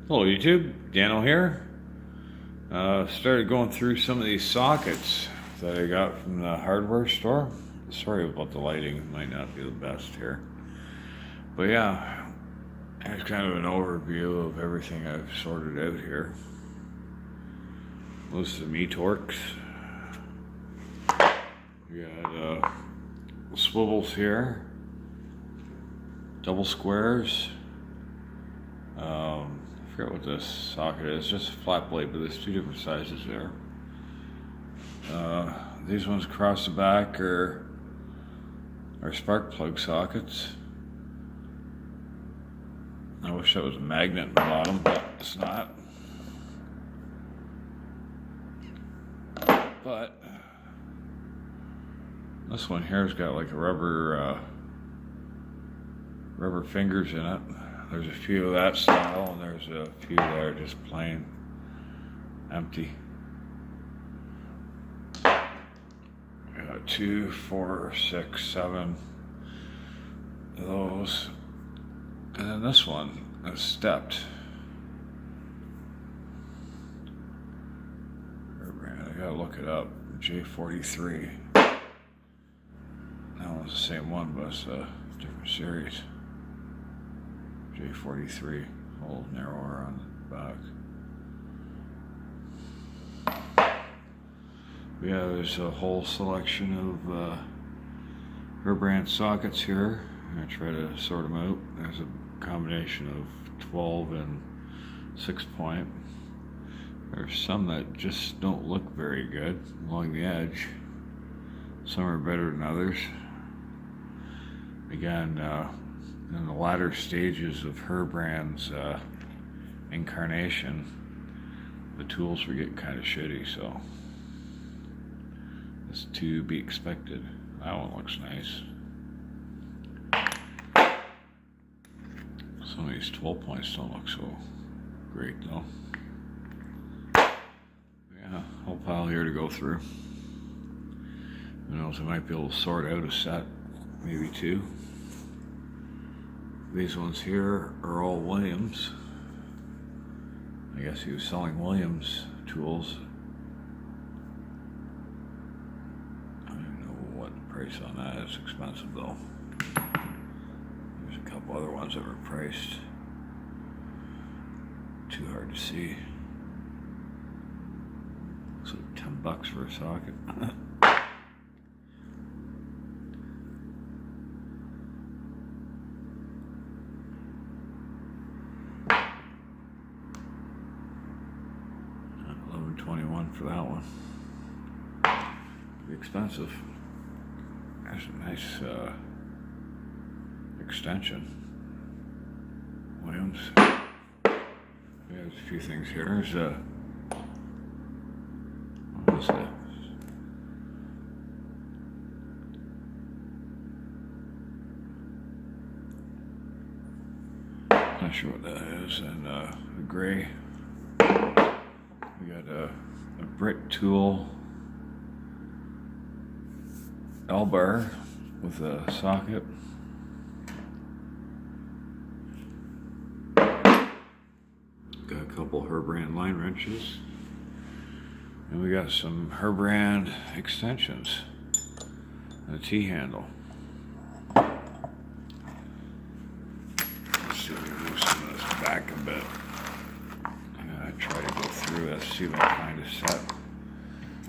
Hello YouTube, Dano here. Started going through some of these sockets that I got from the hardware store. Sorry about the lighting, it might not be the best here. But yeah, it's kind of an overview of everything I've sorted out here. Most of the Torx. We got swivels here, double squares. I forget what this socket is, just a flat blade, but there's two different sizes there. These ones across the back are spark plug sockets. I wish that was a magnet in the bottom, but it's not. But this one here has got like a rubber fingers in it. There's a few of that style, and there's a few that are just plain empty. Got 2, 4, 6, 7 of those. And then this one is stepped. Herbrand, I gotta look it up. J43. That one's the same one, but it's a different series. J43, a little narrower on the back. But yeah, there's a whole selection of herbrand sockets here. I'm gonna try to sort them out. There's a combination of 12 and 6-point. There's some that just don't look very good along the edge. Some are better than others. Again, in the latter stages of herbrand's incarnation, the tools were getting kind of shitty, so it's to be expected. That one looks nice. Some of these 12 points don't look so great though. Yeah, whole pile here to go through. Who knows, I might be able to sort out a set, maybe two. These ones here are all Williams. I guess he was selling Williams tools. I don't know what the price on that is. Expensive though. There's a couple other ones that were priced too hard to see. Looks like $10 for a socket. $11.21 for that one. Pretty expensive. That's a nice extension. Williams. There's a few things here. There's what is that? Not sure what that is. And the gray. We got a Brit tool L-bar with a socket. Got a couple herbrand line wrenches. And we got some herbrand extensions and a T-handle. Let's see if we can move some of this back a bit. Try to go through this, see what kind of set.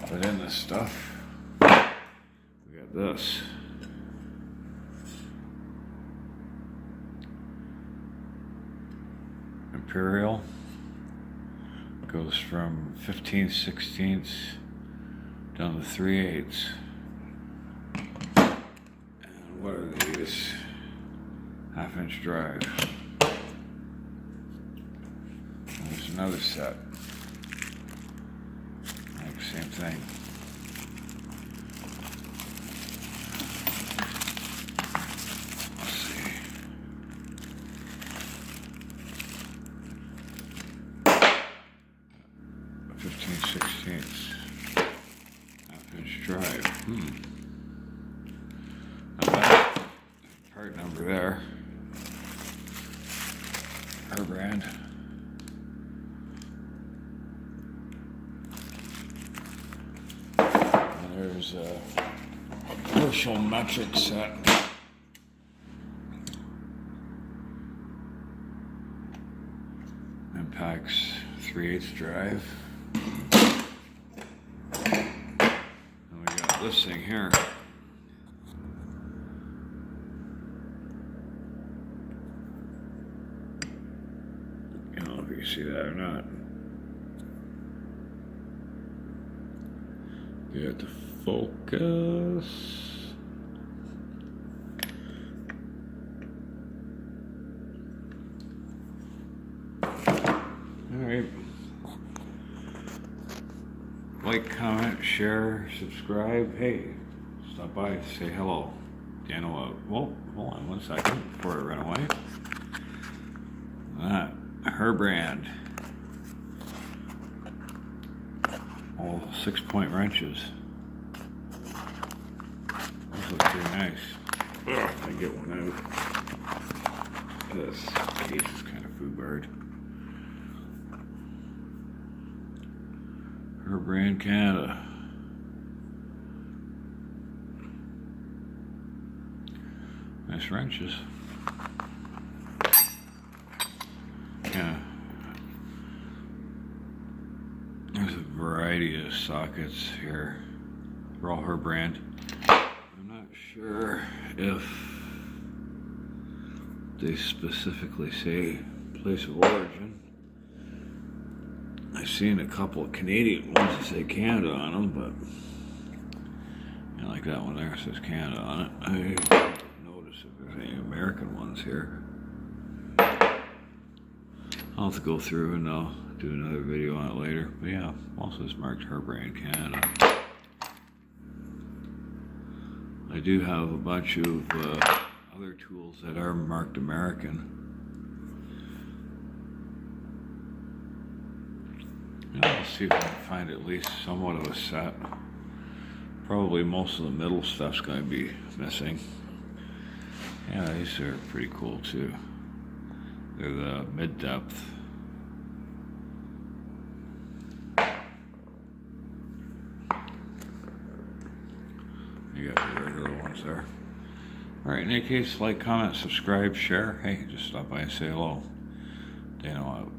But in this stuff, we got this. Imperial. Goes from 15/16 down to 3/8. And what are these? 1/2-inch drive. There's another set. Like same thing. Let's see. A 15/16 1/2-inch drive. Not bad. Part number there. Herbrand. There's a Herschel metric set. Impacts 3/8 drive. And we got this thing here. I don't know if you can see that or not. Get the focus. Alright. Like, comment, share, subscribe. Hey, stop by, say hello. Dano, well, hold on 1 second before I run away. That herbrand. All 6-point wrenches. Those look pretty nice. Ugh, I get one out. This case is kind of foobarred. Herbrand Canada. Nice wrenches. Yeah. There's a variety of sockets here. They're all herbrand. I'm not sure if they specifically say place of origin. I've seen a couple of Canadian ones that say Canada on them, but like that one there says Canada on it. I don't notice if there's any American ones here. I'll have to go through and I'll do another video on it later. But yeah, also it's marked herbrand Canada. I do have a bunch of other tools that are marked American. I'll see if I can find at least somewhat of a set. Probably most of the middle stuff's going to be missing. Yeah, these are pretty cool too. They're the mid-depth. You got the regular ones there. Alright, in any case, like, comment, subscribe, share. Hey, just stop by and say hello. Dano out.